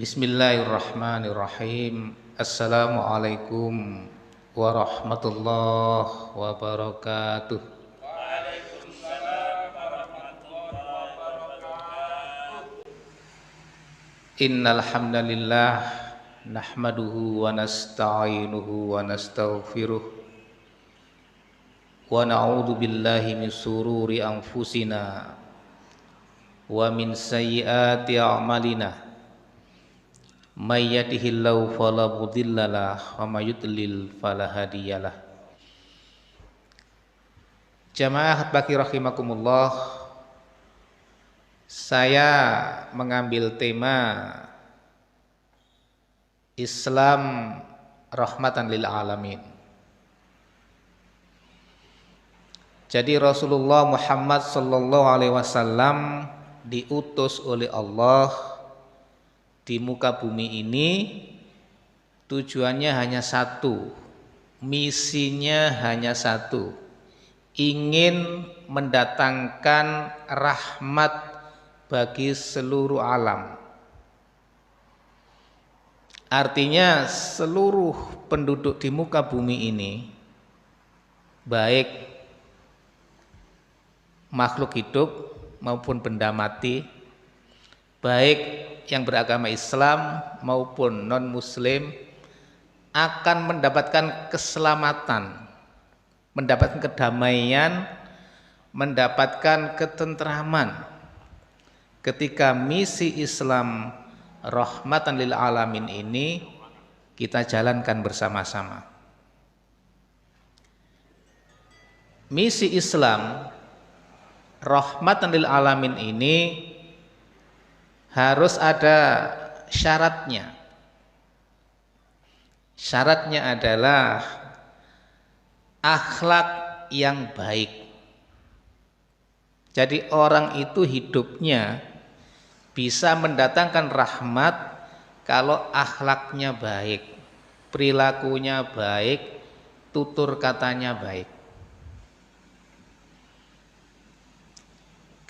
Bismillahirrahmanirrahim. Assalamualaikum warahmatullahi wabarakatuh. Innal hamdalillah nahmaduhu wa nasta'inuhu wa nastaghfiruh wa na'udzu billahi min sururi anfusina wa min sayyiati a'malina. May yahdihillahu fala mudhillalah wa may yudlil fala hadiyalah. Jamaah baki rahimakumullah, saya mengambil tema Islam rahmatan lil alamin. Jadi Rasulullah Muhammad sallallahu alaihi wasallam diutus oleh Allah di muka bumi ini, tujuannya hanya satu, misinya hanya satu, ingin mendatangkan rahmat bagi seluruh alam. Artinya seluruh penduduk di muka bumi ini, baik makhluk hidup maupun benda mati, baik yang beragama Islam maupun non-muslim, akan mendapatkan keselamatan, mendapatkan kedamaian, mendapatkan ketentraman ketika misi Islam rahmatan lil alamin ini kita jalankan bersama-sama. Misi Islam rahmatan lil alamin ini harus ada syaratnya. Syaratnya adalah akhlak yang baik. Jadi orang itu hidupnya bisa mendatangkan rahmat kalau akhlaknya baik, perilakunya baik, tutur katanya baik.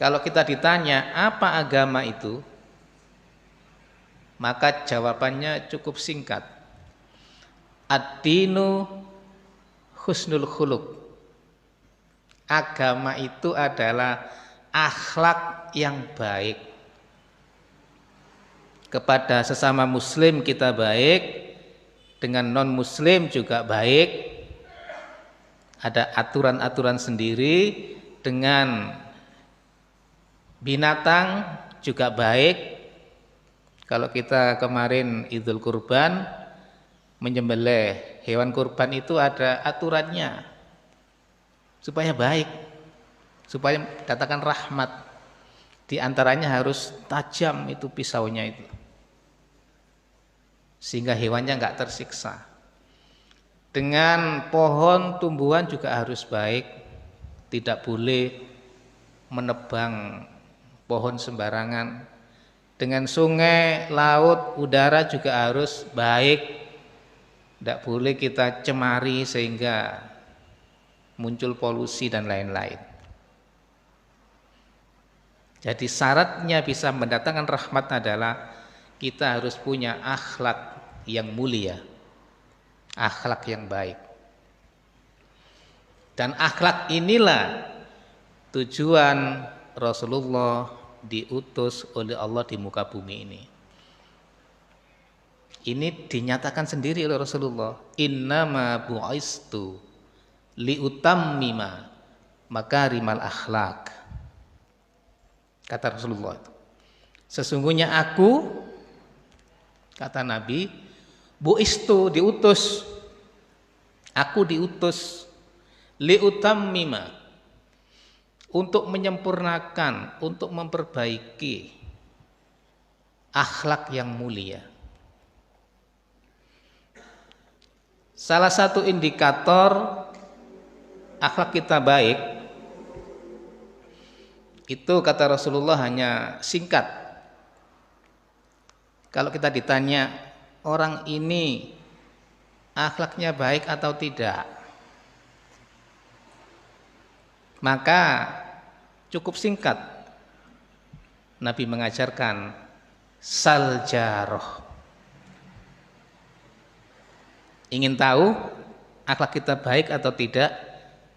Kalau kita ditanya apa agama itu, maka jawabannya cukup singkat. Ad-dinu husnul khuluq. Agama itu adalah akhlak yang baik. Kepada sesama muslim kita baik, dengan non muslim juga baik. Ada aturan-aturan sendiri, dengan binatang juga baik. Kalau kita kemarin Idul Kurban menyembelih hewan kurban itu ada aturannya supaya baik, supaya datangkan rahmat. Di antaranya harus tajam itu pisaunya itu, sehingga hewannya nggak tersiksa. Dengan pohon tumbuhan juga harus baik, tidak boleh menebang pohon sembarangan. Dengan sungai, laut, udara juga harus baik. Tidak boleh kita cemari sehingga muncul polusi dan lain-lain. Jadi syaratnya bisa mendatangkan rahmat adalah kita harus punya akhlak yang mulia, akhlak yang baik. Dan akhlak inilah tujuan Rasulullah diutus oleh Allah di muka bumi ini. Ini dinyatakan sendiri oleh Rasulullah. Innama bu'istu liutammima makarimal akhlak. Kata Rasulullah itu. Sesungguhnya aku, kata Nabi, bu'istu, diutus. Aku diutus liutammima, untuk menyempurnakan, untuk memperbaiki akhlak yang mulia. Salah satu indikator akhlak kita baik itu kata Rasulullah hanya singkat. Kalau kita ditanya orang ini akhlaknya baik atau tidak, maka cukup singkat. Nabi mengajarkan saljaroh. Ingin tahu akhlak kita baik atau tidak?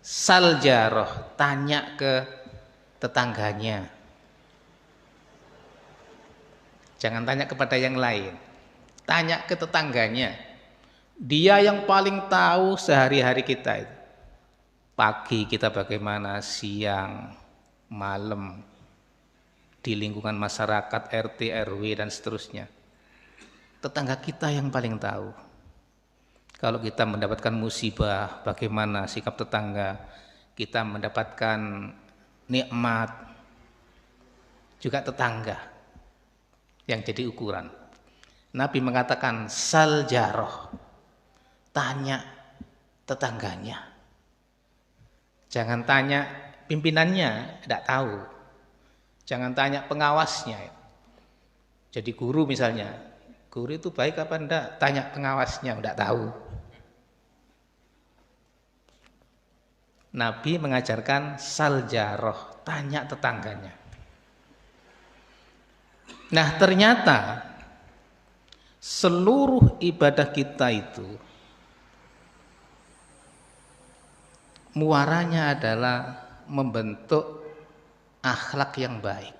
Saljaroh, tanya ke tetangganya. Jangan tanya kepada yang lain. Tanya ke tetangganya. Dia yang paling tahu sehari-hari kita itu. Pagi kita bagaimana, siang, malam, di lingkungan masyarakat, RT, RW, dan seterusnya. Tetangga kita yang paling tahu. Kalau kita mendapatkan musibah, bagaimana sikap tetangga, kita mendapatkan nikmat, juga tetangga yang jadi ukuran. Nabi mengatakan saljaroh, tanya tetangganya. Jangan tanya pimpinannya, tidak tahu. Jangan tanya pengawasnya. Jadi guru misalnya, guru itu baik apa enggak? Tanya pengawasnya, enggak tahu. Nabi mengajarkan saljaroh, tanya tetangganya. Nah, ternyata seluruh ibadah kita itu muaranya adalah membentuk akhlak yang baik.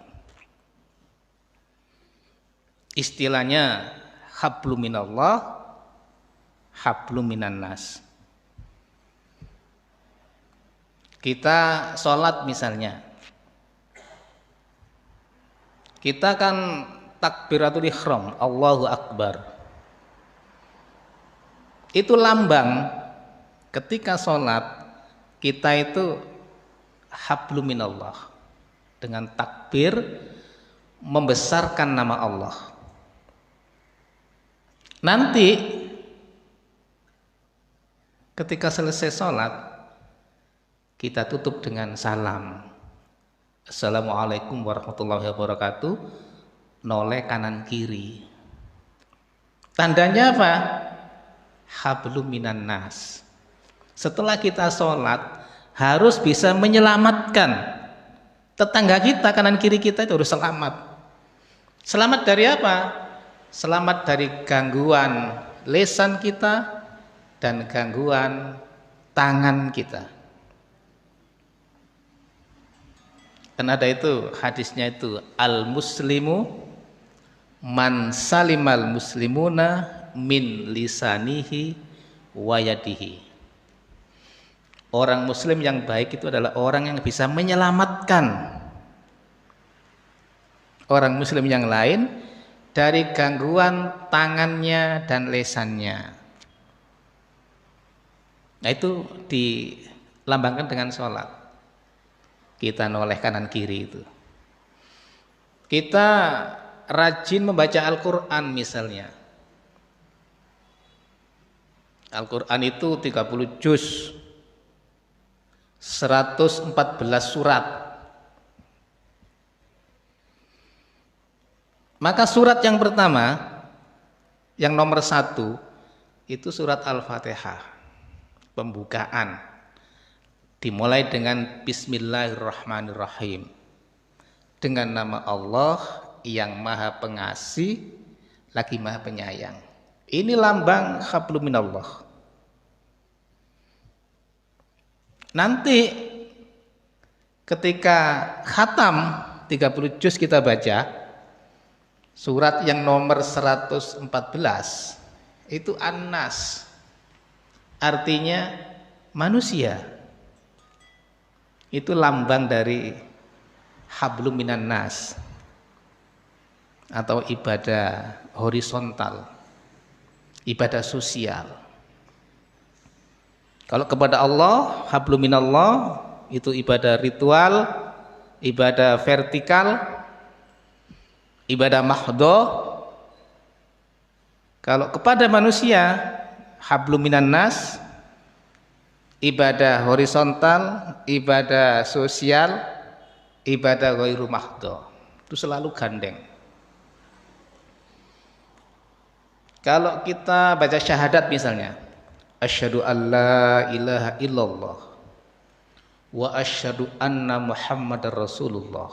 Istilahnya hablum minallah, hablum minan nas. Kita sholat misalnya, kita kan takbiratul ihram, Allahu Akbar. Itu lambang ketika sholat kita itu hablum minallah, dengan takbir membesarkan nama Allah. Nanti ketika selesai sholat kita tutup dengan salam, Assalamualaikum warahmatullahi wabarakatuh, noleh kanan kiri. Tandanya apa? Hablum minan nas. Setelah kita sholat harus bisa menyelamatkan tetangga kita, kanan kiri kita itu harus selamat. Selamat dari apa? Selamat dari gangguan lisan kita dan gangguan tangan kita. Kan ada itu hadisnya itu, al-muslimu man salimal muslimuna min lisanihi wa yadihi. Orang muslim yang baik itu adalah orang yang bisa menyelamatkan orang muslim yang lain dari gangguan tangannya dan lisannya. Nah, itu dilambangkan dengan sholat. Kita noleh kanan kiri itu. Kita rajin membaca Al-Quran misalnya. Al-Quran itu 30 juz, 114 surat. Maka surat yang pertama, yang nomor 1, itu surat Al-Fatihah, pembukaan. Dimulai dengan Bismillahirrahmanirrahim, dengan nama Allah yang maha pengasih lagi maha penyayang. Ini lambang hablum minallah. Nanti ketika khatam 30 juz kita baca surat yang nomor 114, itu An-Nas, artinya manusia. Itu lambang dari hablum minan nas atau ibadah horizontal, ibadah sosial. Kalau kepada Allah, hablum minallah, itu ibadah ritual, ibadah vertikal, ibadah mahdhah. Kalau kepada manusia, hablum minan nas, ibadah horizontal, ibadah sosial, ibadah ghairu mahdhah. Itu selalu gandeng. Kalau kita baca syahadat misalnya, asyhadu alla ilaha illallah wa asyhadu anna muhammadar rasulullah,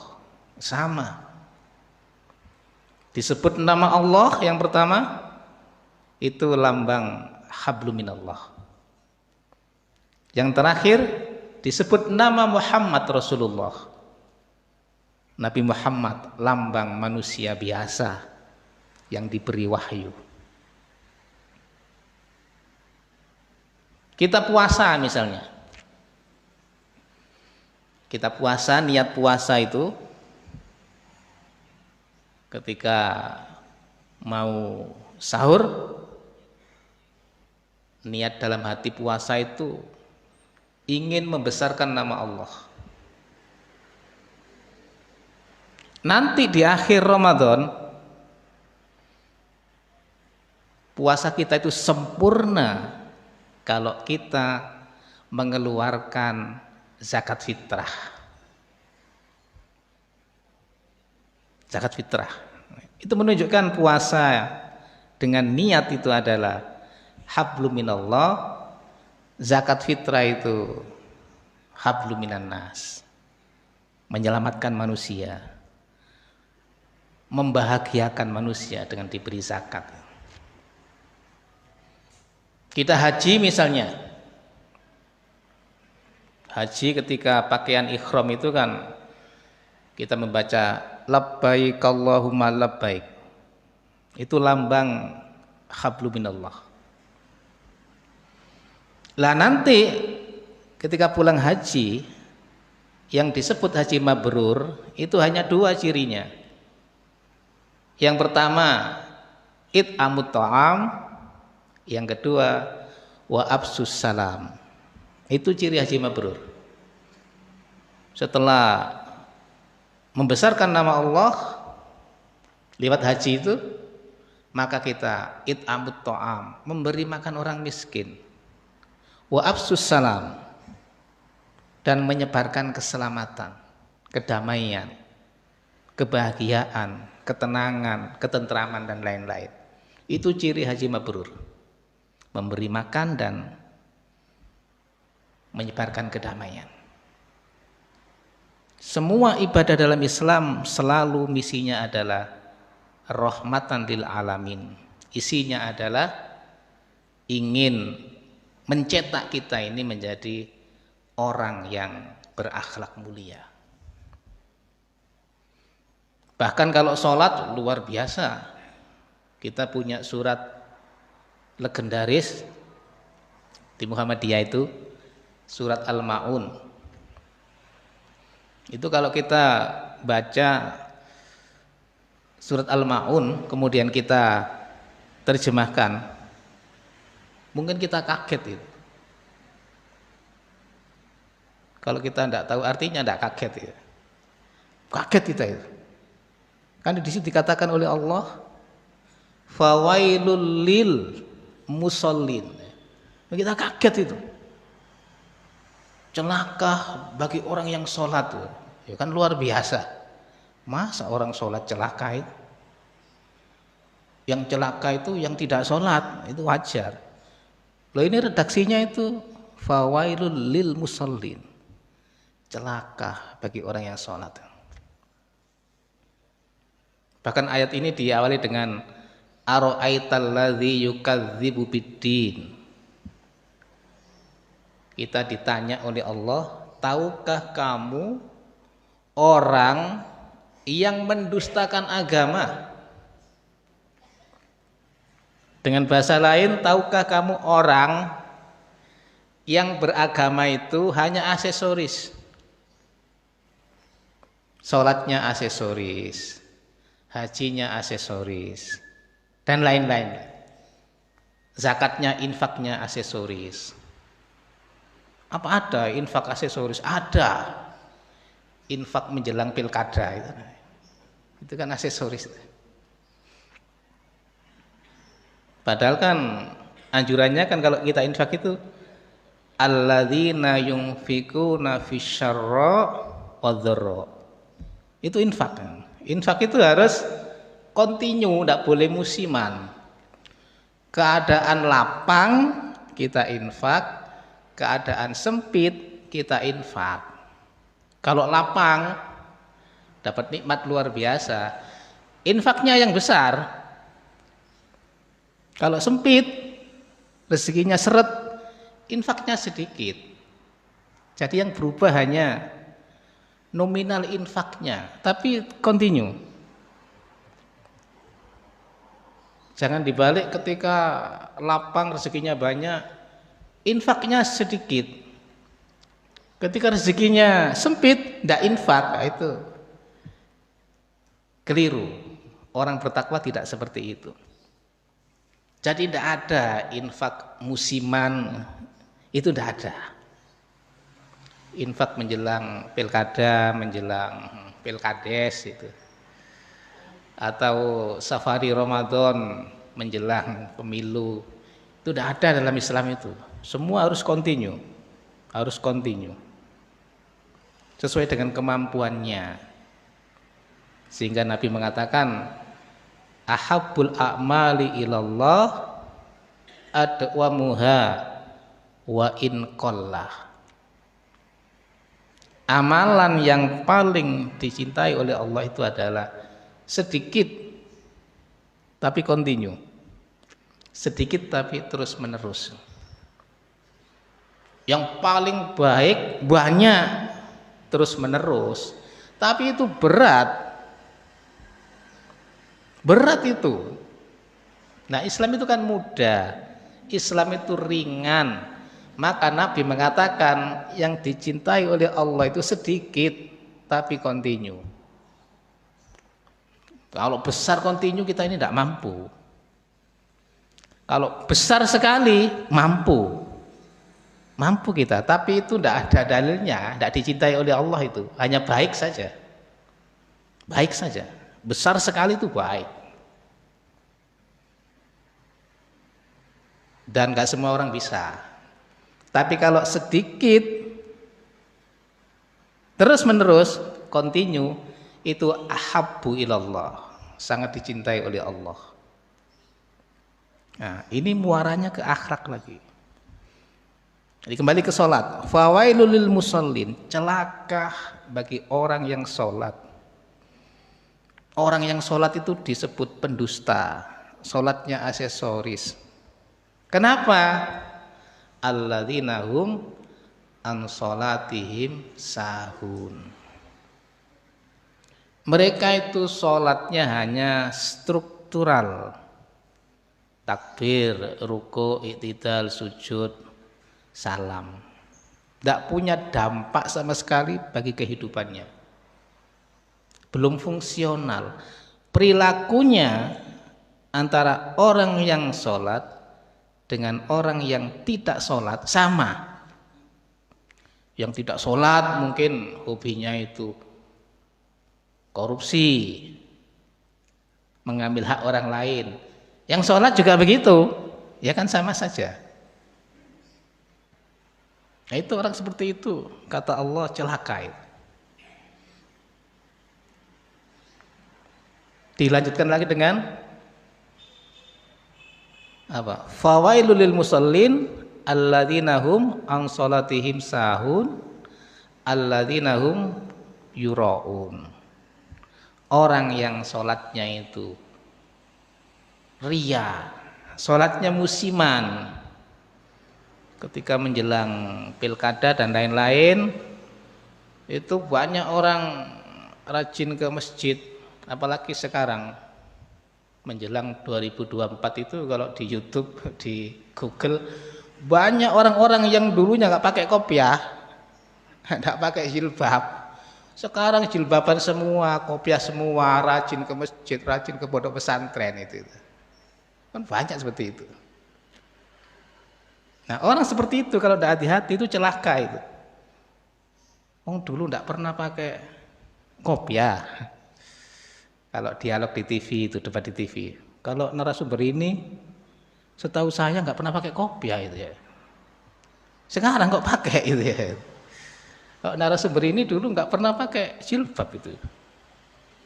sama. Disebut nama Allah yang pertama, itu lambang hablum minallah. Yang terakhir disebut nama Muhammad Rasulullah. Nabi Muhammad, lambang manusia biasa yang diberi wahyu. Kita puasa misalnya. Kita puasa, niat puasa itu ketika mau sahur, niat dalam hati puasa itu ingin membesarkan nama Allah. Nanti di akhir Ramadan puasa kita itu sempurna kalau kita mengeluarkan zakat fitrah. Zakat fitrah itu menunjukkan puasa dengan niat itu adalah hablum minallah, zakat fitrah itu hablum minan nas, menyelamatkan manusia, membahagiakan manusia dengan diberi zakat. Kita haji misalnya, haji ketika pakaian ihram itu kan kita membaca labbaik Allahumma labbaik, itu lambang hablum minallah. Lah nanti ketika pulang haji, yang disebut haji mabrur itu hanya dua cirinya. Yang pertama it'amut ta'am, yang kedua wa absus salam. Itu ciri haji mabrur. Setelah membesarkan nama Allah lewat haji itu, maka kita it'amut ta'am, memberi makan orang miskin, wa absus salam, dan menyebarkan keselamatan, kedamaian, kebahagiaan, ketenangan, ketentraman, dan lain-lain. Itu ciri haji mabrur, memberi makan dan menyebarkan kedamaian. Semua ibadah dalam Islam selalu misinya adalah rahmatan lil alamin. Isinya adalah ingin mencetak kita ini menjadi orang yang berakhlak mulia. Bahkan kalau sholat luar biasa. Kita punya surat legendaris di Muhammadiyah itu, surat Al-Ma'un. Itu kalau kita baca surat Al-Ma'un kemudian kita terjemahkan, mungkin kita kaget itu. Kalau kita tidak tahu artinya tidak kaget ya. Kaget kita itu. Kan di situ dikatakan oleh Allah, fawailul lil musallin. Kita kaget itu. Celaka bagi orang yang sholat. Ya kan luar biasa. Masa orang sholat celaka itu? Yang celaka itu yang tidak sholat, itu wajar. Loh ini redaksinya itu fawailul lil musallin. Celaka bagi orang yang sholat. Bahkan ayat ini diawali dengan ara'aital ladzi yukadzibu biddin. Kita ditanya oleh Allah, tahukah kamu orang yang mendustakan agama? Dengan bahasa lain, tahukah kamu orang yang beragama itu hanya aksesoris? Sholatnya aksesoris, hajinya aksesoris, dan lain-lain. Zakatnya, infaknya aksesoris. Apa ada infak aksesoris? Ada. Infak menjelang pilkada itu kan aksesoris. Padahal kan anjurannya kan kalau kita infak itu alladzina yunfikuna fisyarra wadh-dharra. Itu infak. Infak itu harus kontinu, tidak boleh musiman. Keadaan lapang kita infak, keadaan sempit kita infak. Kalau lapang dapat nikmat luar biasa. infaknya yang besar. Kalau sempit, rezekinya seret, infaknya sedikit. Jadi yang berubah hanya nominal infaknya, tapi continue. Jangan dibalik ketika lapang rezekinya banyak, infaknya sedikit. Ketika rezekinya sempit, tidak infak, itu keliru. Orang bertakwa tidak seperti itu. Jadi tidak ada infak musiman, itu tidak ada. Infak menjelang pilkada, menjelang pilkades itu. Atau safari Ramadan menjelang pemilu, itu tidak ada dalam Islam itu. Semua harus continue, sesuai dengan kemampuannya. Sehingga Nabi mengatakan, ahabbul a'mali ilallah adwamuha wa in qallah. Amalan yang paling dicintai oleh Allah itu adalah sedikit tapi continue, sedikit tapi terus menerus. Yang paling baik banyak terus menerus, tapi itu berat itu. Nah, Islam itu kan mudah, Islam itu ringan. Maka Nabi mengatakan yang dicintai oleh Allah itu sedikit tapi continue. Kalau besar continue kita ini tidak mampu. Kalau besar sekali mampu kita, tapi itu tidak ada dalilnya, tidak dicintai oleh Allah itu, hanya baik saja. Besar sekali itu baik. Dan gak semua orang bisa. Tapi kalau sedikit terus menerus continue, itu ahabbu ilallah, sangat dicintai oleh Allah. Nah, ini muaranya ke akhlak lagi. Jadi kembali ke sholat. Fawailul lil musallin, celaka bagi orang yang sholat. Orang yang sholat itu disebut pendusta, sholatnya aksesoris. Kenapa? Alladzina hum an sholatihim sahun. Mereka itu sholatnya hanya struktural, takbir, ruku, i'tidal, sujud, salam. Tidak punya dampak sama sekali bagi kehidupannya. Belum fungsional. Perilakunya antara orang yang sholat dengan orang yang tidak sholat sama. Yang tidak sholat mungkin hobinya itu korupsi, mengambil hak orang lain. Yang sholat juga begitu, ya kan sama saja. Nah, itu orang seperti itu, kata Allah, celaka. Dilanjutkan lagi dengan apa? Fawailul lil musallin alladzina hum an salatihim sahun alladzina hum yuraun. Orang yang sholatnya itu ria, sholatnya musiman, ketika menjelang pilkada dan lain-lain, itu banyak orang rajin ke masjid. Apalagi sekarang menjelang 2024 itu, kalau di YouTube, di Google, banyak orang-orang yang dulunya nggak pakai kopiah, nggak pakai jilbab. Sekarang jilbaban semua, kopiah semua, rajin ke masjid, rajin ke pondok pesantren itu. Kan banyak seperti itu. Nah, orang seperti itu kalau tidak hati-hati itu celaka itu. Orang dulu tidak pernah pakai kopiah. Kalau dialog di TV itu, debat di TV. Kalau narasumber ini, setahu saya nggak pernah pakai kopiah itu ya. Sekarang kok pakai itu ya. Kalau narasumber ini dulu nggak pernah pakai jilbab itu.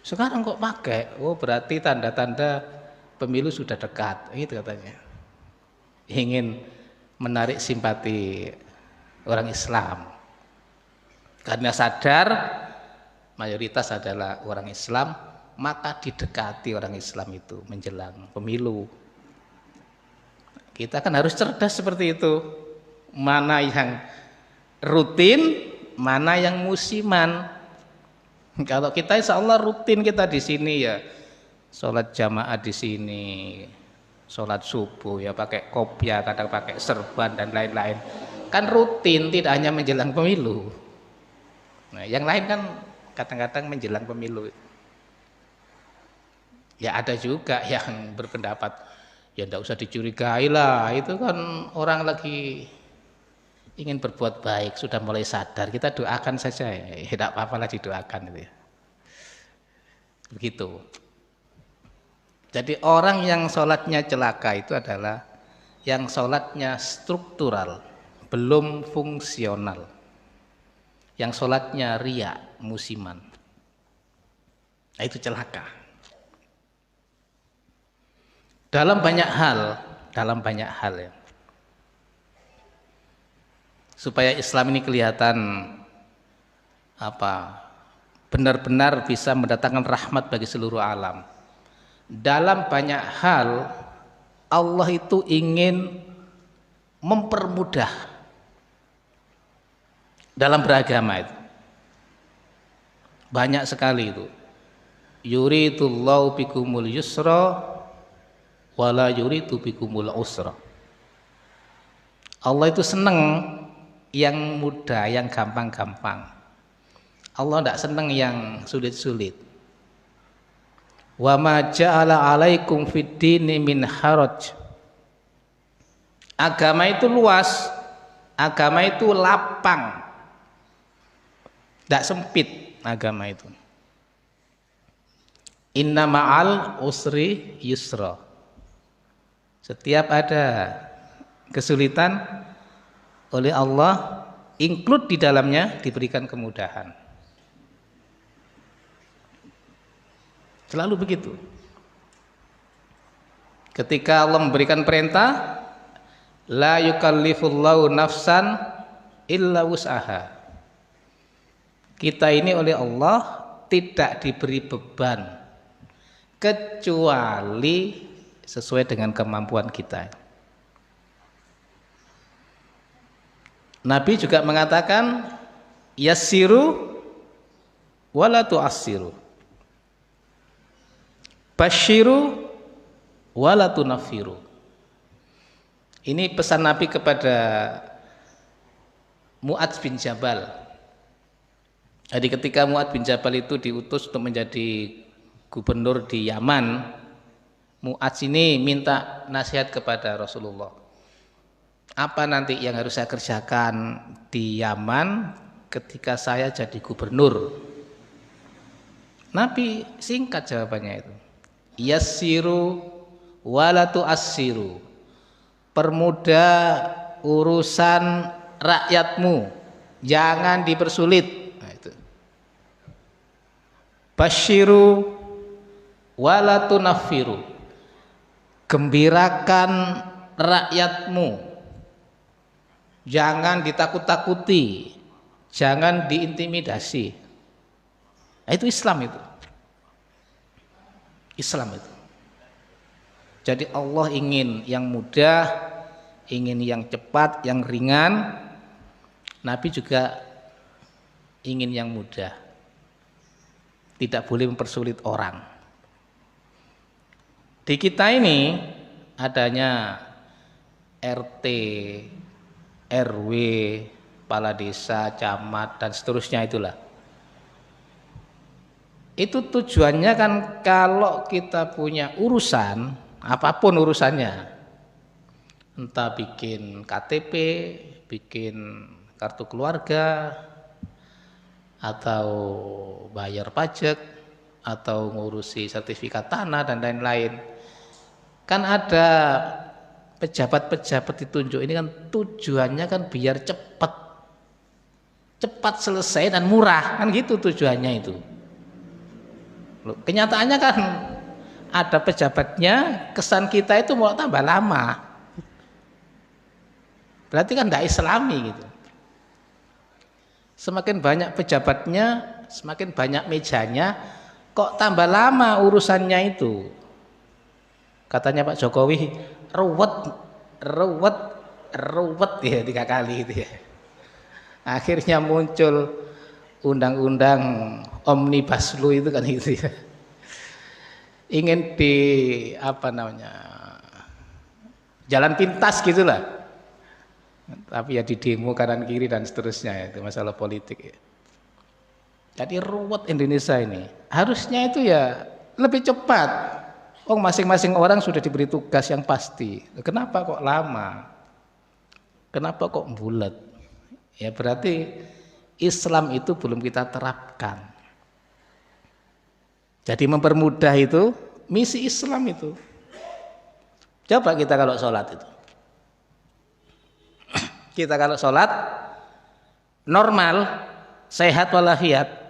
Sekarang kok pakai? Oh, berarti tanda-tanda pemilu sudah dekat, gitu katanya. Ingin menarik simpati orang Islam. Karena sadar mayoritas adalah orang Islam, maka didekati orang Islam itu menjelang pemilu. Kita kan harus cerdas seperti itu. Mana yang rutin, mana yang musiman. Kalau kita insya Allah rutin kita di sini ya, sholat jamaah di sini, sholat subuh ya pakai kopiah, kadang pakai serban dan lain-lain. Kan rutin, tidak hanya menjelang pemilu. Nah, yang lain kan kadang-kadang menjelang pemilu. Ya ada juga yang berpendapat ya tidak usah dicurigai lah, itu kan orang lagi ingin berbuat baik, sudah mulai sadar, kita doakan saja ya, tidak apa-apa lah didoakan itu ya. Begitu. Jadi orang yang sholatnya celaka itu adalah yang sholatnya struktural, belum fungsional. Yang sholatnya riya, musiman. Nah, itu celaka. Dalam banyak hal ya. Supaya Islam ini kelihatan benar-benar bisa mendatangkan rahmat bagi seluruh alam. Dalam banyak hal Allah itu ingin mempermudah dalam beragama itu. Banyak sekali itu. Yuridullahu bikumul yusra wala yuridu bikumul usra. Allah itu senang yang mudah, yang gampang-gampang. Allah tidak senang yang sulit-sulit. Wa ma ja'ala 'alaikum fid dini min haraj. Agama itu luas, agama itu lapang. Tidak sempit agama itu. Inna ma'al usri yusra. Setiap ada kesulitan oleh Allah, include di dalamnya diberikan kemudahan. Selalu begitu. Ketika Allah memberikan perintah, la yukallifullahu nafsan illa wus'aha. Kita ini oleh Allah tidak diberi beban kecuali sesuai dengan kemampuan kita. Nabi juga mengatakan yassiru wala tu'assiru, basyiru wala tunaffiru. Ini pesan Nabi kepada Mu'adz bin Jabal. Jadi ketika Mu'adz bin Jabal itu diutus untuk menjadi gubernur di Yaman, Mu'adz ini minta nasihat kepada Rasulullah. Apa nanti yang harus saya kerjakan di Yaman ketika saya jadi gubernur? Nabi singkat jawabannya itu. Yassiru wala tu'assiru. Permudah urusan rakyatmu, jangan dipersulit. Basyiru wala tunaffiru. Gembirakan rakyatmu, jangan ditakut-takuti, jangan diintimidasi. Nah, itu Islam itu. Islam itu. Jadi Allah ingin yang mudah, ingin yang cepat, yang ringan. Nabi juga ingin yang mudah. Tidak boleh mempersulit orang. Di kita ini adanya RT, RW, kepala desa, camat, dan seterusnya itulah. Itu tujuannya kan kalau kita punya urusan, apapun urusannya, entah bikin KTP, bikin kartu keluarga, atau bayar pajak, atau ngurusi sertifikat tanah dan lain-lain. Kan ada pejabat-pejabat ditunjuk ini kan tujuannya kan biar cepat selesai dan murah, kan gitu tujuannya itu. Loh, kenyataannya kan ada pejabatnya, kesan kita itu mau tambah lama. Berarti kan tidak islami gitu. Semakin banyak pejabatnya, semakin banyak mejanya, Kok tambah lama urusannya itu? Katanya Pak Jokowi, ruwet, ruwet, ruwet ya 3 kali itu ya. Akhirnya muncul undang-undang Omnibus Law itu kan itu ya. Ingin di apa namanya? Jalan pintas gitulah. Tapi ya di demo kanan kiri dan seterusnya itu masalah politik ya. Jadi ruwet Indonesia ini. Harusnya itu ya lebih cepat. Oh, masing-masing orang sudah diberi tugas yang pasti. Kenapa kok lama? Kenapa kok bulat? Ya berarti Islam itu belum kita terapkan. Jadi mempermudah itu misi Islam itu. Coba kita kalau sholat itu. Kita kalau sholat normal, sehat walafiat.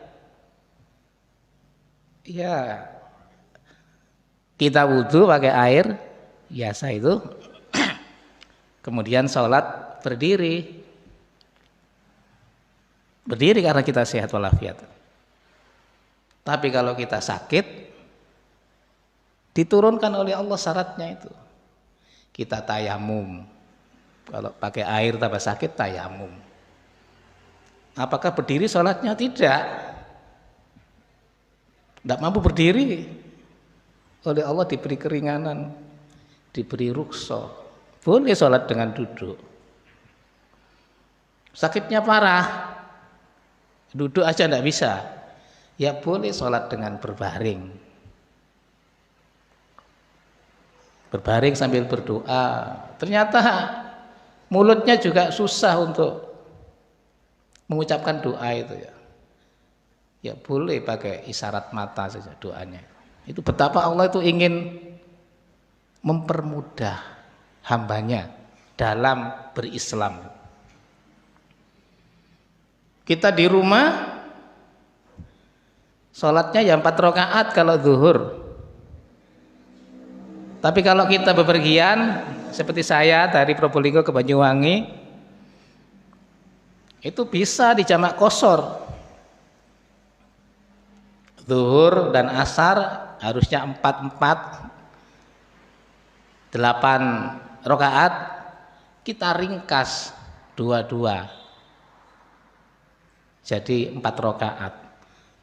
Ya, kita wudhu pakai air biasa itu. Kemudian sholat berdiri. Berdiri karena kita sehat walafiat. Tapi kalau kita sakit, diturunkan oleh Allah syaratnya itu. Kita tayamum. Kalau pakai air tambah sakit, tayamum. Apakah berdiri sholatnya? Tidak. Tidak mampu berdiri. Oleh Allah diberi keringanan, diberi rukso. Boleh sholat dengan duduk. Sakitnya parah, duduk aja tidak bisa. Ya boleh sholat dengan berbaring. Berbaring sambil berdoa. Ternyata mulutnya juga susah untuk mengucapkan doa itu ya. Ya boleh pakai isyarat mata saja doanya. Itu betapa Allah itu ingin mempermudah hambanya dalam berislam. Kita di rumah sholatnya ya 4 rakaat kalau zuhur. Tapi kalau kita bepergian seperti saya dari Probolinggo ke Banyuwangi, itu bisa dijamak qashar. Zuhur dan asar harusnya 4 8 rakaat, kita ringkas 2 jadi 4 rakaat.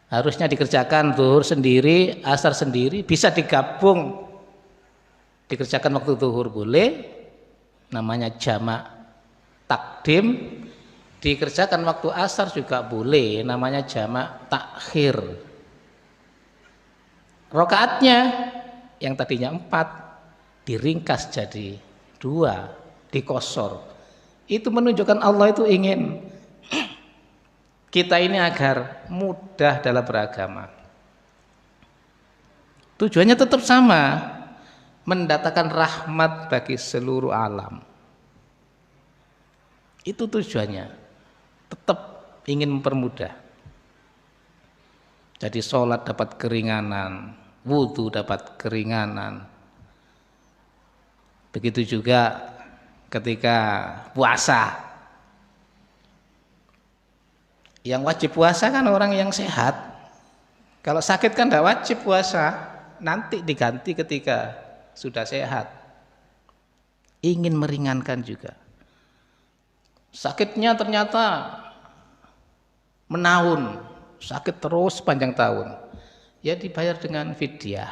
Harusnya dikerjakan zuhur sendiri, asar sendiri, bisa digabung. Dikerjakan waktu zuhur boleh, namanya jamak takdim. Dikerjakan waktu asar juga boleh, namanya jamak takhir. Rakaatnya yang tadinya 4 diringkas jadi 2, dikosor. Itu menunjukkan Allah itu ingin kita ini agar mudah dalam beragama. Tujuannya tetap sama, mendatangkan rahmat bagi seluruh alam. Itu tujuannya, tetap ingin mempermudah. Jadi sholat dapat keringanan, wudhu dapat keringanan. Begitu juga ketika puasa. Yang wajib puasa kan orang yang sehat. Kalau sakit kan tidak wajib puasa, nanti diganti ketika sudah sehat. Ingin meringankan juga. Sakitnya ternyata menahun, sakit terus panjang tahun, ya dibayar dengan fidyah.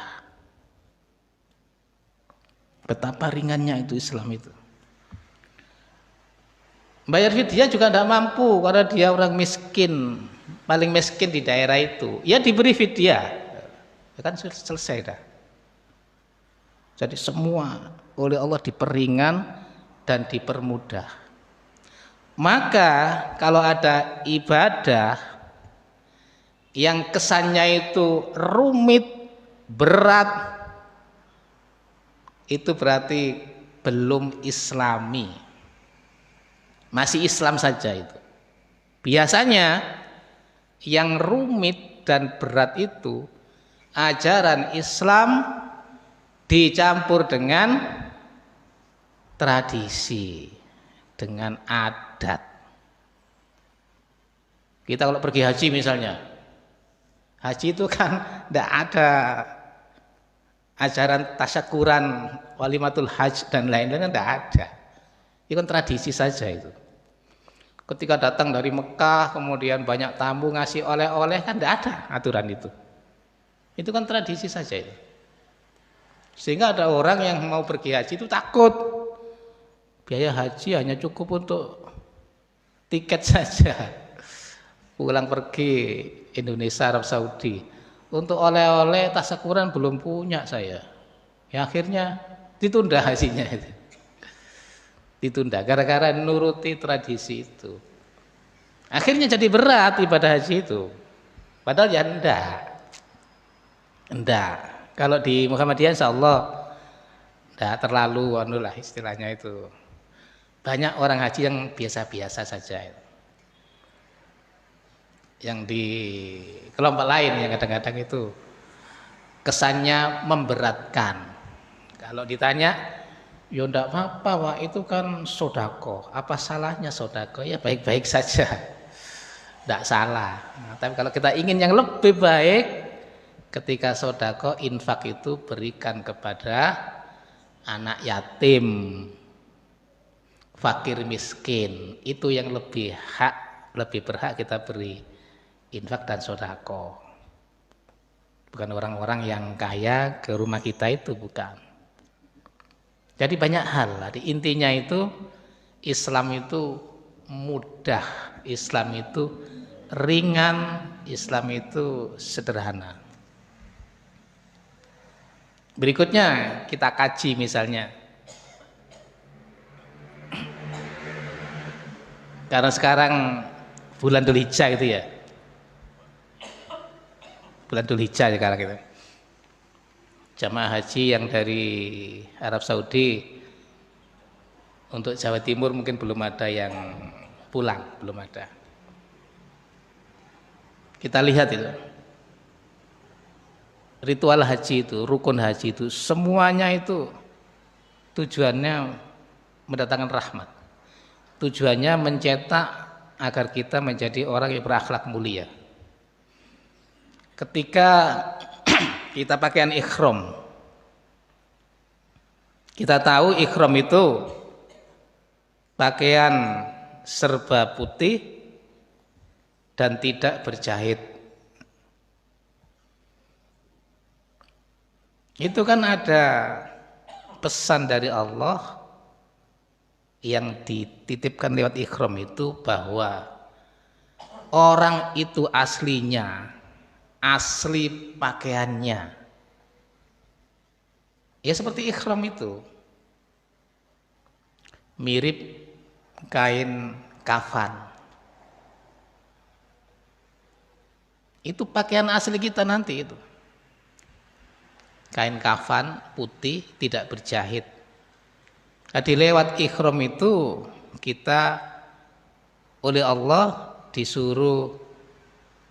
Betapa ringannya itu Islam itu. Bayar fidyah juga tidak mampu karena dia orang miskin, paling miskin di daerah itu. Ya diberi fidyah, ya kan selesai dah. Jadi semua oleh Allah diperingan dan dipermudah. Maka kalau ada ibadah yang kesannya itu rumit, berat, itu berarti belum islami. Masih Islam saja itu. Biasanya yang rumit dan berat itu ajaran Islam dicampur dengan tradisi, dengan adat. Kita kalau pergi haji misalnya, Haji itu kan tidak ada ajaran tasyakuran, walimatul hajj dan lain-lain, tidak ada. Itu kan tradisi saja itu. Ketika datang dari Mekah, kemudian banyak tamu ngasih oleh-oleh, kan tidak ada aturan itu. Itu kan tradisi saja itu. Sehingga ada orang yang mau pergi haji itu takut. Biaya haji hanya cukup untuk tiket saja. Pulang pergi Indonesia, Arab Saudi. Untuk oleh-oleh tasyakuran belum punya saya. Ya akhirnya ditunda hajinya itu. Ditunda gara-gara nuruti tradisi itu. Akhirnya jadi berat ibadah haji itu. Padahal ya enggak. Kalau di Muhammadiyah insyaallah enggak terlalu anulah istilahnya itu. Banyak orang haji yang biasa-biasa saja. Yang di kelompok lain yang kadang-kadang itu kesannya memberatkan. Kalau ditanya, ya enggak apa-apa Pak, itu kan sodako. Apa salahnya sodako? Ya baik-baik saja, enggak salah. Nah, tapi kalau kita ingin yang lebih baik, ketika sodako, infak itu berikan kepada anak yatim, fakir miskin. Itu yang lebih berhak kita beri. Infak dan sodako. Bukan orang-orang yang kaya ke rumah kita itu, bukan. Jadi banyak hal. Intinya itu Islam itu mudah, Islam itu ringan, Islam itu sederhana. Berikutnya kita kaji misalnya. Karena sekarang bulan Dzulhijjah itu ya. Bulan Dzulhijjah sekarang gitu. Jamaah haji yang dari Arab Saudi untuk Jawa Timur mungkin belum ada yang pulang, belum ada. Kita lihat itu. Ritual haji itu, rukun haji itu, semuanya itu tujuannya mendatangkan rahmat. Tujuannya mencetak agar kita menjadi orang yang berakhlak mulia. Ketika kita pakaian ikhram, kita tahu ikhram itu pakaian serba putih dan tidak berjahit. Itu kan ada pesan dari Allah yang dititipkan lewat ikhram itu bahwa orang itu aslinya, asli pakaiannya ya seperti ikhram itu mirip kain kafan. Itu pakaian asli kita nanti itu. Kain kafan putih tidak berjahit. Jadi lewat ikhram itu kita oleh Allah disuruh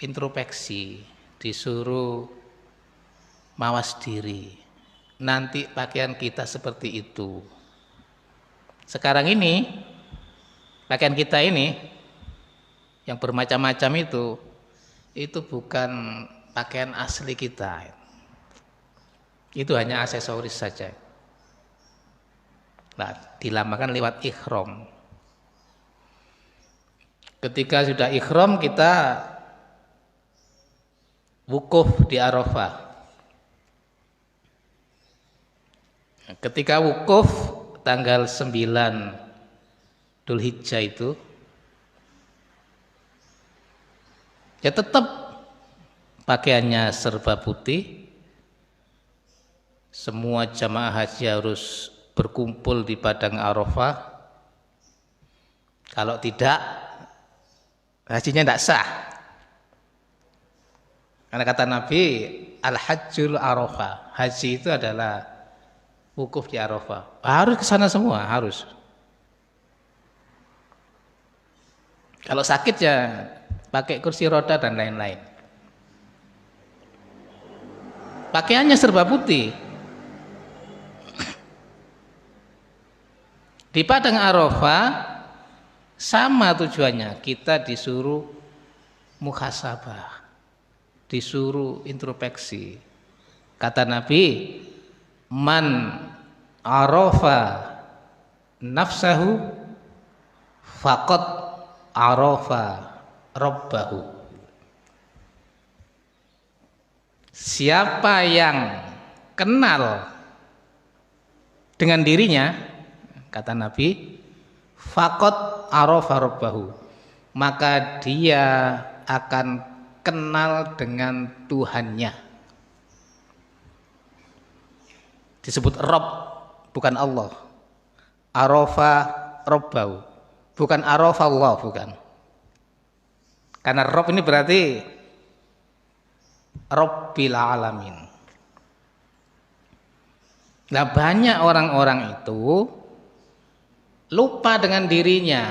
introspeksi, disuruh mawas diri. Nanti pakaian kita seperti itu. Sekarang ini pakaian kita ini yang bermacam-macam itu bukan pakaian asli kita. Itu hanya aksesoris saja. Nah, dilambangkan lewat ikhram. Ketika sudah ikhram kita wukuf di Arafah. Ketika wukuf tanggal 9 Dzulhijjah itu ya tetap pakaiannya serba putih. Semua jamaah haji harus berkumpul di padang Arafah. Kalau tidak, hajinya tidak sah. Karena kata Nabi, al-hajjul Arafah. Haji itu adalah wukuf di Arafah. Harus ke sana semua, harus. Kalau sakit ya pakai kursi roda dan lain-lain. Pakaiannya serba putih. Di padang Arafah sama tujuannya, kita disuruh muhasabah. disuruh introspeksi. Kata Nabi, man arafa nafsahu faqad arafa rabbahu. Siapa yang kenal dengan dirinya, kata Nabi, faqad arafa rabbahu, maka dia akan kenal dengan Tuhannya. Disebut Rabb, bukan Allah. Arafa rabbahu, bukan arafa Allah, bukan. Karena Rabb ini berarti Rabbil alamin. Nah, banyak orang-orang itu lupa dengan dirinya,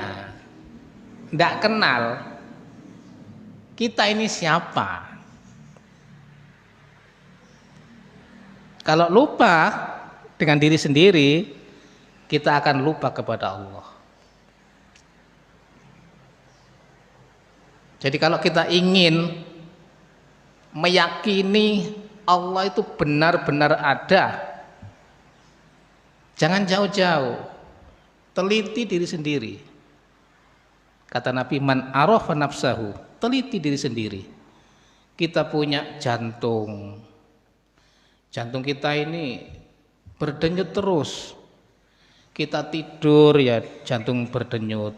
tidak kenal kita ini siapa. Kalau lupa dengan diri sendiri, kita akan lupa kepada Allah. Jadi kalau kita ingin meyakini Allah itu benar-benar ada, jangan jauh-jauh, teliti diri sendiri. Kata Nabi, man arafa nafsahu, teliti diri sendiri. Kita punya jantung. Jantung kita ini berdenyut terus. Kita tidur ya jantung berdenyut.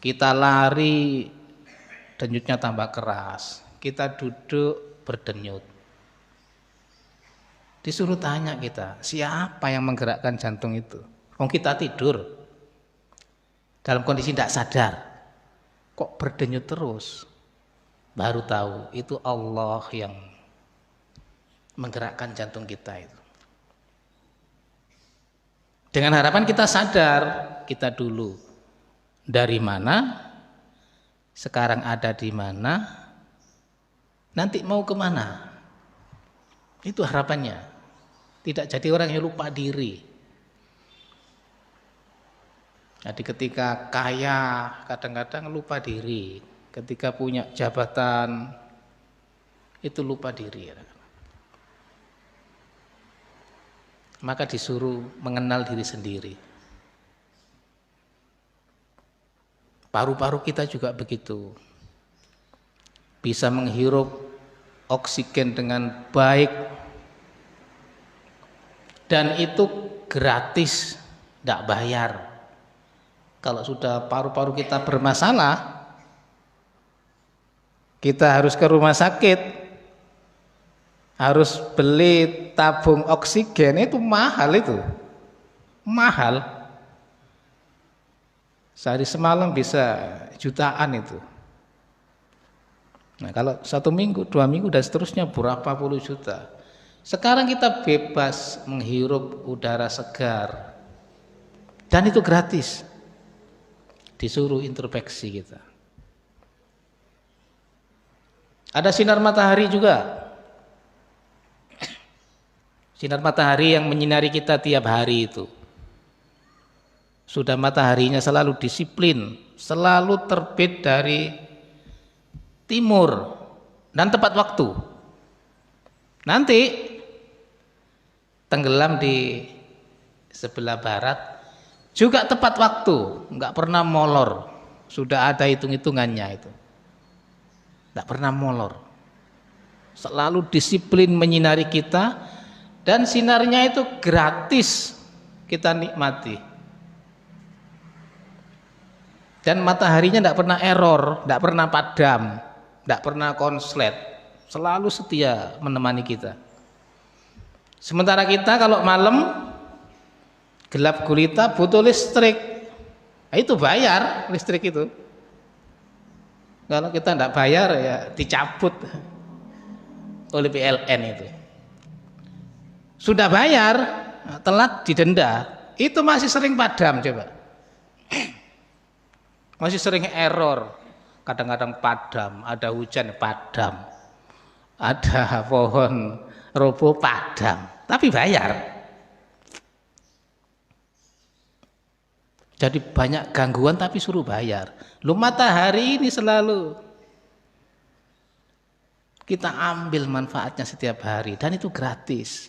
Kita lari, denyutnya tambah keras. Kita duduk, berdenyut. Disuruh tanya kita, siapa yang menggerakkan jantung itu? Oh, kita tidur dalam kondisi tidak sadar, kok berdenyut terus. Baru tahu itu Allah yang menggerakkan jantung kita itu. Dengan harapan kita sadar, kita dulu dari mana, sekarang ada di mana, nanti mau kemana. Itu harapannya. Tidak jadi orang yang lupa diri. Jadi ketika kaya kadang-kadang lupa diri. Ketika punya jabatan itu lupa diri. Maka disuruh mengenal diri sendiri. Paru-paru kita juga begitu. Bisa menghirup oksigen dengan baik. Dan itu gratis, tidak bayar. Kalau sudah paru-paru kita bermasalah, kita harus ke rumah sakit, harus beli tabung oksigen, itu mahal itu. Mahal. Sehari semalam bisa jutaan itu. Nah, kalau 1 minggu, 2 minggu dan seterusnya berapa puluh juta. Sekarang kita bebas menghirup udara segar. Dan itu gratis. Disuruh introspeksi kita. Ada sinar matahari juga. Sinar matahari yang menyinari kita tiap hari itu. Sudah mataharinya selalu disiplin, selalu terbit dari timur dan tepat waktu. Nanti tenggelam di sebelah barat juga tepat waktu, nggak pernah molor. Sudah ada hitung-hitungannya itu. Nggak pernah molor. Selalu disiplin menyinari kita dan sinarnya itu gratis kita nikmati. Dan mataharinya tidak pernah error, tidak pernah padam, tidak pernah konslet, selalu setia menemani kita. Sementara kita kalau malam gelap gulita butuh listrik, nah, itu bayar listrik itu. Kalau kita tidak bayar ya dicabut oleh PLN itu. Sudah bayar, telat didenda, itu masih sering padam coba. Masih sering error, kadang-kadang padam, ada hujan padam, ada pohon roboh padam, tapi bayar. Jadi banyak gangguan tapi suruh bayar. Lu matahari ini selalu Kita ambil manfaatnya setiap hari dan itu gratis.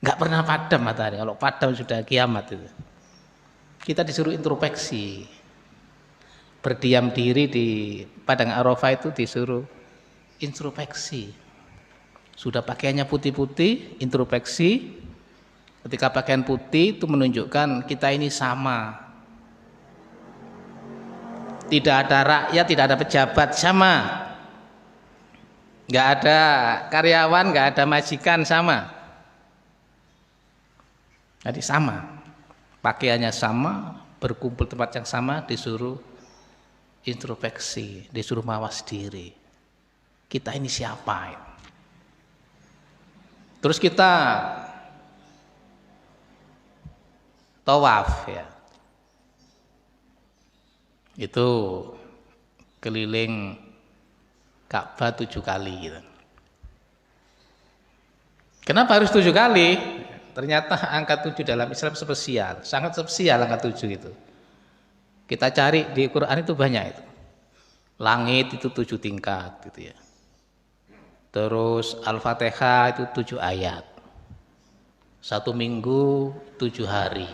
Nggak pernah padam matahari. Kalau padam sudah kiamat itu. Kita disuruh introspeksi. Berdiam diri di padang Arafah itu disuruh introspeksi. Sudah pakaiannya putih-putih, introspeksi. Ketika pakaian putih itu menunjukkan kita ini sama. Tidak ada rakyat, tidak ada pejabat, sama. Nggak ada karyawan, nggak ada majikan, sama. Jadi sama. Pakaiannya sama, berkumpul tempat yang sama, disuruh introspeksi, disuruh mawas diri. Kita ini siapa? Terus kita tawaf ya. Itu keliling Ka'bah 7 kali gitu. Kenapa harus 7 kali? Ternyata angka 7 dalam Islam spesial, sangat spesial angka 7 itu. Kita cari di Quran itu banyak itu. Langit itu 7 tingkat gitu ya. Terus Al-Fatihah itu 7 ayat. 1 minggu 7 hari.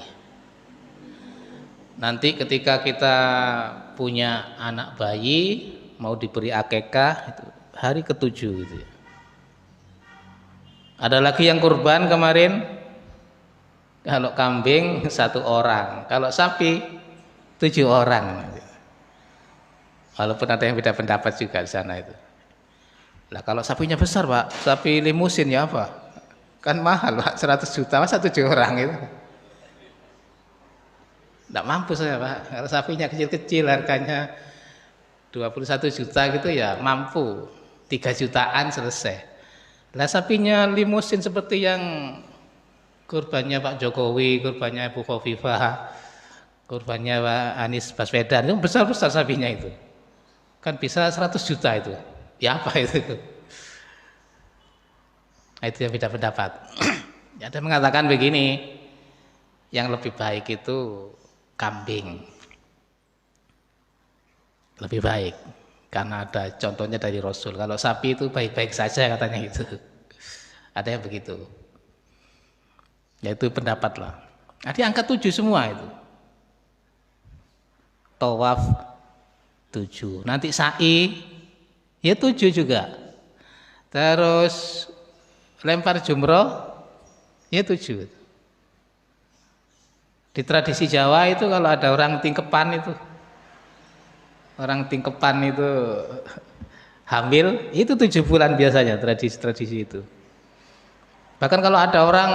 Nanti ketika kita punya anak bayi mau diberi akikah itu hari ke-7 gitu ya. Ada lagi yang kurban kemarin, kalau kambing 1 orang, kalau sapi 7 orang. Walaupun ada yang beda pendapat juga di sana itu. Lah kalau sapinya besar Pak, sapi limusin ya apa? Kan mahal Pak, 100 juta masa 7 orang itu. Tidak mampu saya Pak, kalau sapinya kecil-kecil harganya 21 juta gitu ya mampu, 3 jutaan selesai. Lah sapinya limusin seperti yang kurbannya Pak Jokowi, kurbannya Ibu Khofifah, kurbannya Pak Anies Baswedan, itu besar-besar sapinya itu. Kan bisa 100 juta itu. Ya apa itu? Nah, itu yang beda pendapat. Ada mengatakan begini, yang lebih baik itu kambing, lebih baik karena ada contohnya dari Rasul. Kalau sapi itu baik-baik saja katanya itu. Ada yang begitu. Yaitu pendapat lah. Jadi angka 7 semua itu. Tawaf 7. Nanti sa'i ya 7 juga. Terus lempar jumroh ya 7. Di tradisi Jawa itu kalau ada orang tingkepan itu, orang tingkepan itu hamil, itu 7 bulan biasanya tradisi-tradisi itu. Bahkan kalau ada orang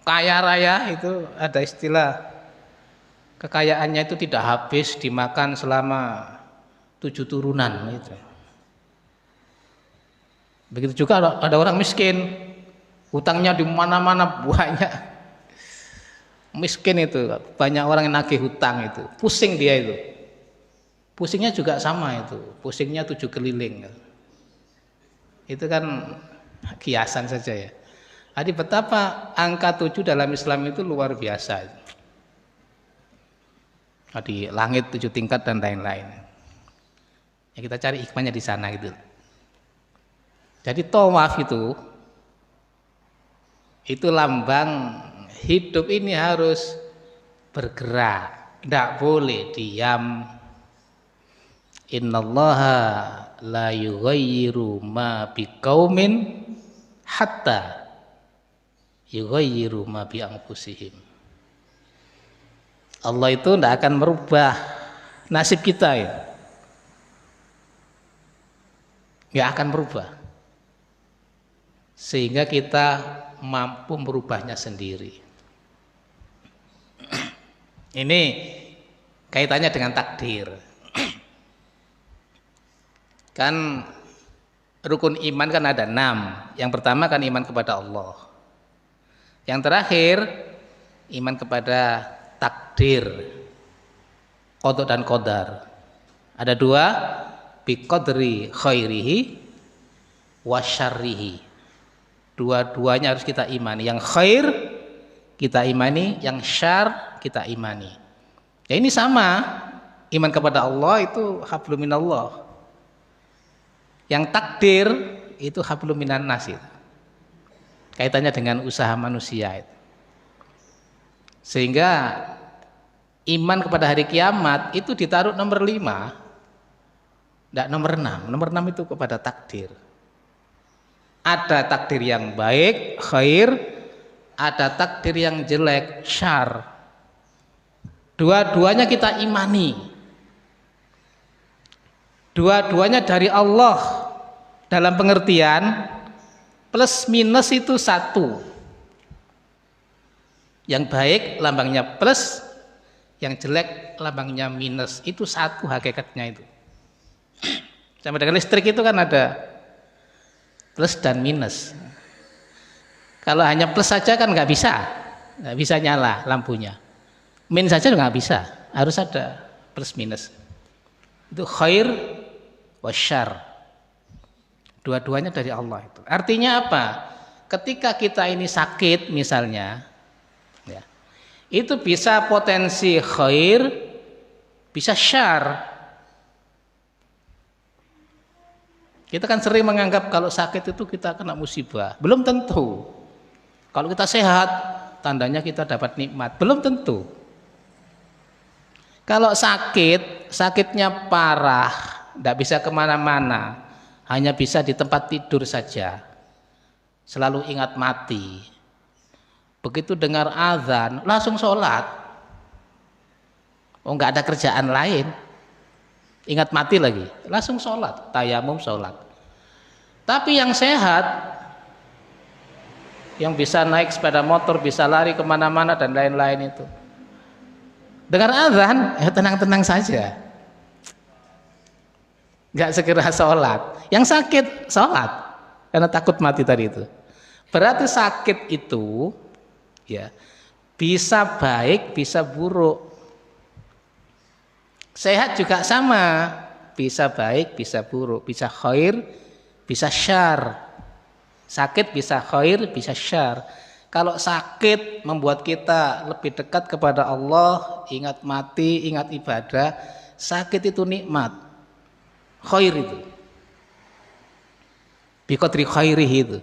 kaya raya itu ada istilah kekayaannya itu tidak habis dimakan selama 7 turunan gitu. Begitu juga ada orang miskin, hutangnya di mana-mana banyak. Miskin itu banyak orang yang nagih hutang itu, pusing dia itu. Pusingnya juga sama itu, pusingnya 7 keliling. Itu kan kiasan saja ya. Jadi betapa angka 7 dalam Islam itu luar biasa. Jadi langit 7 tingkat dan lain-lain. Ya kita cari hikmahnya di sana gitu. Jadi tawaf itu lambang hidup ini harus bergerak, tidak boleh diam. Innallaha la yughayyiru ma biqaumin hatta yughayyiru ma bi anfusihim. Allah itu tidak akan merubah nasib kita ya. Nggak akan berubah. Sehingga kita mampu merubahnya sendiri. Ini kaitannya dengan takdir. Kan rukun iman kan ada 6. Yang pertama kan iman kepada Allah. Yang terakhir iman kepada takdir, qada dan qadar. Ada 2, bi qadri khairihi wa syarrihi. Dua-duanya harus kita imani. Yang khair kita imani, yang syar kita imani. Ya ini sama, iman kepada Allah itu hablum minallah. Yang takdir itu hablum minan nas itu. Kaitannya dengan usaha manusia itu. Sehingga iman kepada hari kiamat itu ditaruh nomor 5, tidak nomor 6. Nomor 6 itu kepada takdir. Ada takdir yang baik, khair, ada takdir yang jelek, syar. Dua-duanya kita imani. Dua-duanya dari Allah dalam pengertian plus minus itu satu. Yang baik lambangnya plus, yang jelek lambangnya minus. Itu satu hakikatnya itu. Sama dengan listrik itu kan ada plus dan minus. Kalau hanya plus saja kan nggak bisa nyala lampunya. Min saja nggak bisa, harus ada plus minus. Itu khair wasyar. Dua-duanya dari Allah itu. Artinya apa? Ketika kita ini sakit misalnya, ya, itu bisa potensi khair, bisa syar. Kita kan sering menganggap kalau sakit itu kita kena musibah. Belum tentu. Kalau kita sehat, tandanya kita dapat nikmat. Belum tentu. Kalau sakit, sakitnya parah, tidak bisa kemana-mana, hanya bisa di tempat tidur saja. Selalu ingat mati. Begitu dengar azan, langsung sholat. Oh, nggak ada kerjaan lain. Ingat mati lagi, langsung sholat, tayamum sholat. Tapi yang sehat, yang bisa naik sepeda motor, bisa lari kemana-mana dan lain-lain itu, dengar azan, ya tenang-tenang saja, nggak segera sholat. Yang sakit sholat karena takut mati tadi itu. Berarti sakit itu, ya, bisa baik, bisa buruk. Sehat juga sama, bisa baik, bisa buruk, bisa khair, bisa syar. Sakit bisa khair, bisa syar. Kalau sakit membuat kita lebih dekat kepada Allah, ingat mati, ingat ibadah, sakit itu nikmat, khair itu. Biqadri khairihi itu.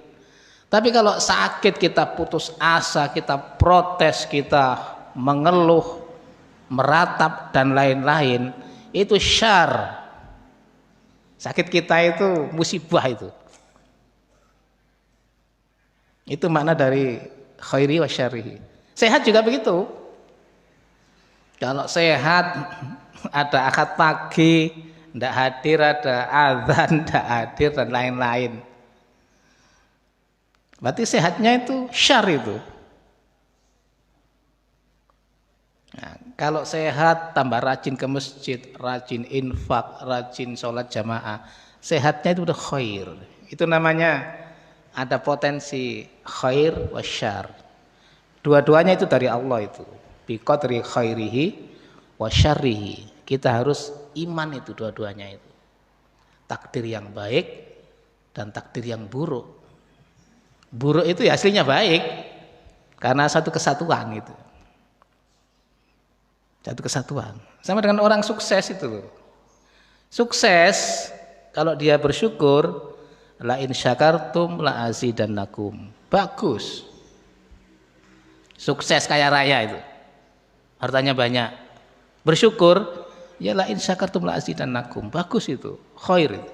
Tapi kalau sakit kita putus asa, kita protes, kita mengeluh, meratap dan lain-lain, itu syar. Sakit kita itu musibah itu. Itu makna dari khairi wa syarihi. Sehat juga begitu. Kalau sehat, ada akad pagi, tidak hadir, ada azan, tidak hadir dan lain-lain. Berarti sehatnya itu syar itu. Nah, kalau sehat tambah rajin ke masjid, rajin infak, rajin sholat jamaah, sehatnya itu udah khair. Itu namanya ada potensi khair wasyar. Dua-duanya itu dari Allah itu. Biqadri khairihi wasyarrihi. Kita harus iman itu dua-duanya itu. Takdir yang baik dan takdir yang buruk. Buruk itu ya aslinya baik karena satu kesatuan itu. Satu kesatuan. Sama dengan orang sukses itu. Sukses kalau dia bersyukur, la in syakartum la azidannakum. Bagus. Sukses kaya raya itu. Hartanya banyak. Bersyukur, ya la in syakartum la azidannakum. Bagus itu, khair itu.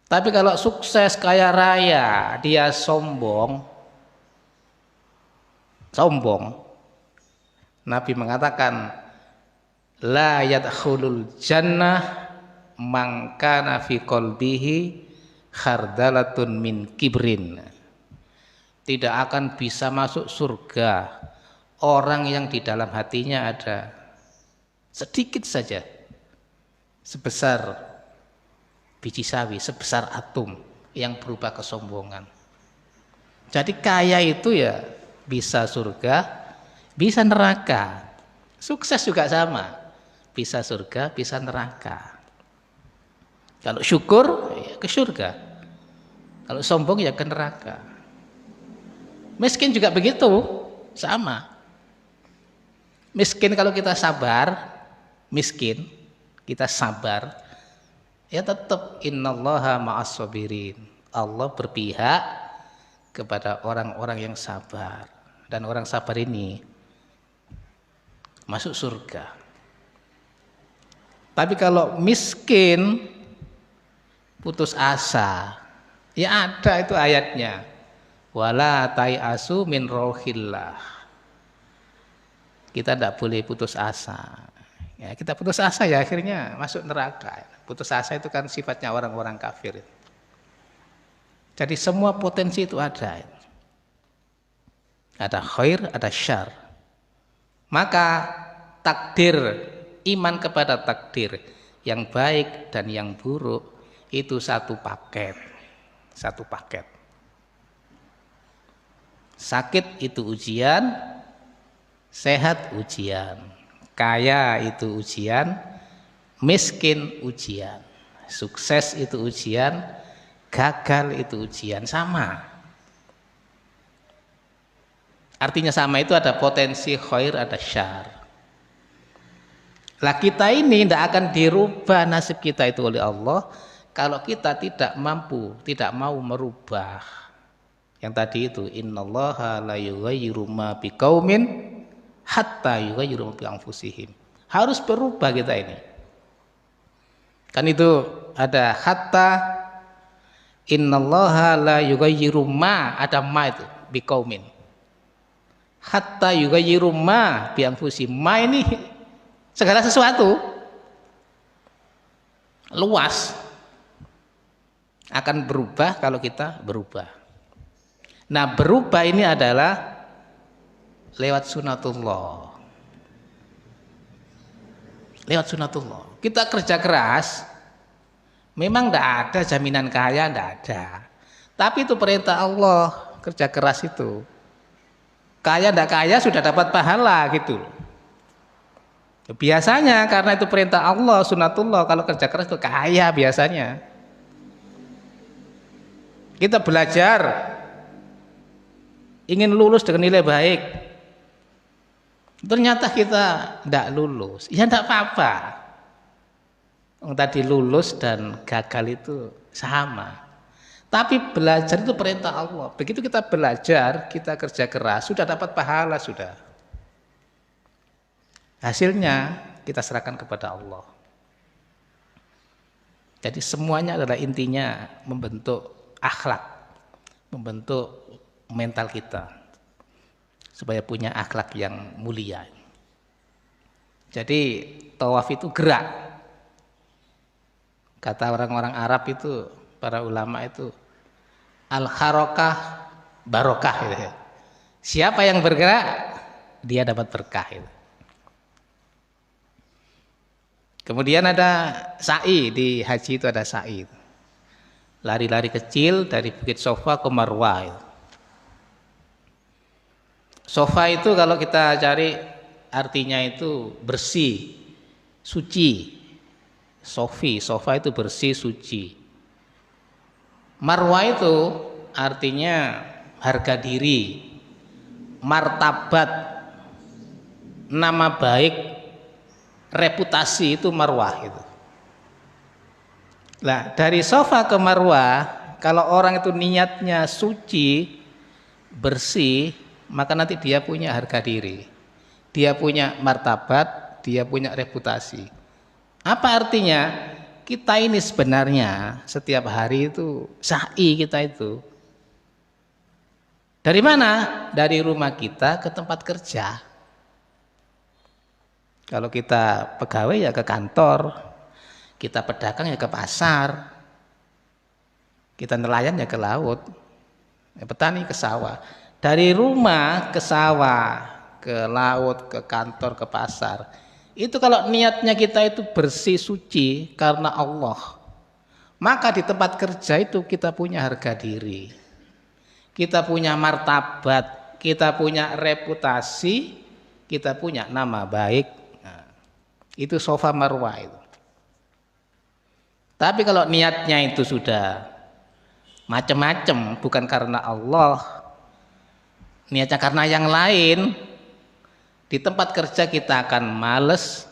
Tapi kalau sukses kaya raya, dia sombong. Nabi mengatakan la yadkhulul jannah man kana fi qalbihi khardalatun min kibrin. Tidak akan bisa masuk surga orang yang di dalam hatinya ada sedikit saja sebesar biji sawi, sebesar atom yang berubah kesombongan. Jadi kaya itu ya bisa surga, bisa neraka. Sukses juga sama, bisa surga, bisa neraka. Kalau syukur ya ke surga, kalau sombong ya ke neraka. Miskin juga begitu, sama. Miskin kalau kita sabar, miskin kita sabar, ya tetap innallaha ma'as sabirin. Allah berpihak kepada orang-orang yang sabar, dan orang sabar ini masuk surga. Tapi kalau miskin, putus asa, ya ada itu ayatnya. Wala tai'asu min rohillah. Kita tidak boleh putus asa. Ya, kita putus asa ya akhirnya masuk neraka. Putus asa itu kan sifatnya orang-orang kafir. Jadi semua potensi itu ada. Ada khair, ada syar. Maka takdir, iman kepada takdir yang baik dan yang buruk itu satu paket. Satu paket. Sakit itu ujian, sehat ujian, kaya itu ujian, miskin ujian, sukses itu ujian, gagal itu ujian, sama. Artinya sama itu ada potensi khair, ada syar. Lah kita ini tidak akan dirubah nasib kita itu oleh Allah kalau kita tidak mampu, tidak mau merubah. Yang tadi itu innallaha la yughayyiru ma biqaumin hatta yughayyiru ma bi anfusihim. Harus berubah kita ini. Kan itu ada hatta innallaha la yughayyiru ma, ada ma itu biqaumin. Hatta yughayyiru ma bi anfusihim. Ma ini segala sesuatu. Luas. Akan berubah kalau kita berubah. Nah, berubah ini adalah lewat sunatullah. Lewat sunatullah. Kita kerja keras, memang tidak ada jaminan kaya, tidak ada. Tapi itu perintah Allah, kerja keras itu. Kaya tidak kaya sudah dapat pahala gitu. Biasanya karena itu perintah Allah, sunatullah, kalau kerja keras itu kaya biasanya. Kita belajar, ingin lulus dengan nilai baik, ternyata kita tidak lulus, ya tidak apa-apa. Tadi lulus dan gagal itu sama. Tapi belajar itu perintah Allah. Begitu kita belajar, kita kerja keras, sudah dapat pahala sudah. Hasilnya kita serahkan kepada Allah. Jadi semuanya adalah intinya membentuk akhlak, membentuk mental kita supaya punya akhlak yang mulia. Jadi tawaf itu gerak. Kata orang-orang Arab itu, para ulama itu al-harakah barokah gitu ya. Siapa yang bergerak dia dapat berkah itu. Kemudian ada sa'i, di haji itu ada sa'i. Lari-lari kecil dari Bukit Sofa ke Marwah itu. Sofa itu kalau kita cari artinya itu bersih, suci. Sofa itu bersih, suci. Marwah itu artinya harga diri, martabat, nama baik, reputasi, itu Marwah itu. Nah, dari Sofa ke Marwah, kalau orang itu niatnya suci, bersih, maka nanti dia punya harga diri, dia punya martabat, dia punya reputasi. Apa artinya? Kita ini sebenarnya setiap hari itu sa'i kita itu. Dari mana? Dari rumah kita ke tempat kerja. Kalau kita pegawai ya ke kantor, kita pedagang ya ke pasar, kita nelayan ya ke laut, petani ke sawah. Dari rumah ke sawah, ke laut, ke kantor, ke pasar. Itu kalau niatnya kita itu bersih, suci karena Allah. Maka di tempat kerja itu kita punya harga diri. Kita punya martabat, kita punya reputasi, kita punya nama baik. Nah, itu Sofa Marwah itu. Tapi kalau niatnya itu sudah macam-macam, bukan karena Allah, niatnya karena yang lain, di tempat kerja kita akan males,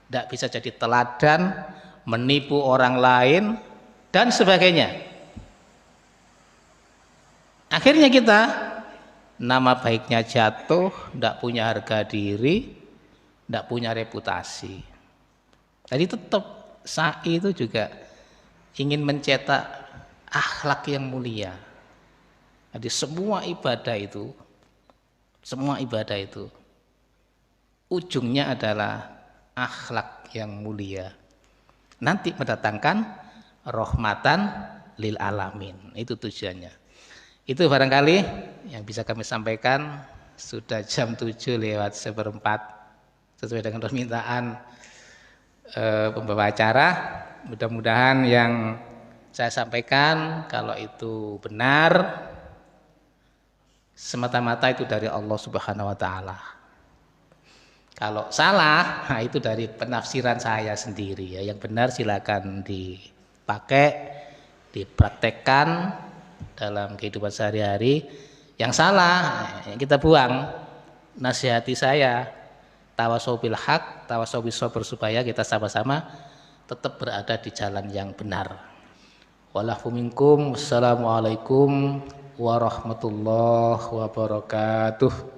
tidak bisa jadi teladan, menipu orang lain, dan sebagainya. Akhirnya kita nama baiknya jatuh, tidak punya harga diri, tidak punya reputasi. Jadi tetap sa'i itu juga ingin mencetak akhlak yang mulia. Jadi semua ibadah itu ujungnya adalah akhlak yang mulia. Nanti mendatangkan rahmatan lil alamin. Itu tujuannya. Itu barangkali yang bisa kami sampaikan. Sudah jam 7:04 sesuai dengan permintaan pembawa acara. Mudah-mudahan yang saya sampaikan kalau itu benar semata-mata itu dari Allah Subhanahu wa taala. Kalau salah, nah itu dari penafsiran saya sendiri ya. Yang benar silakan dipakai, dipraktekkan dalam kehidupan sehari-hari. Yang salah yang kita buang. Nasihati saya, tawasau bil haq, tawasau bis sabr, supaya kita sama-sama tetap berada di jalan yang benar. Wallahu minkum. Wassalamualaikum warahmatullahi wabarakatuh.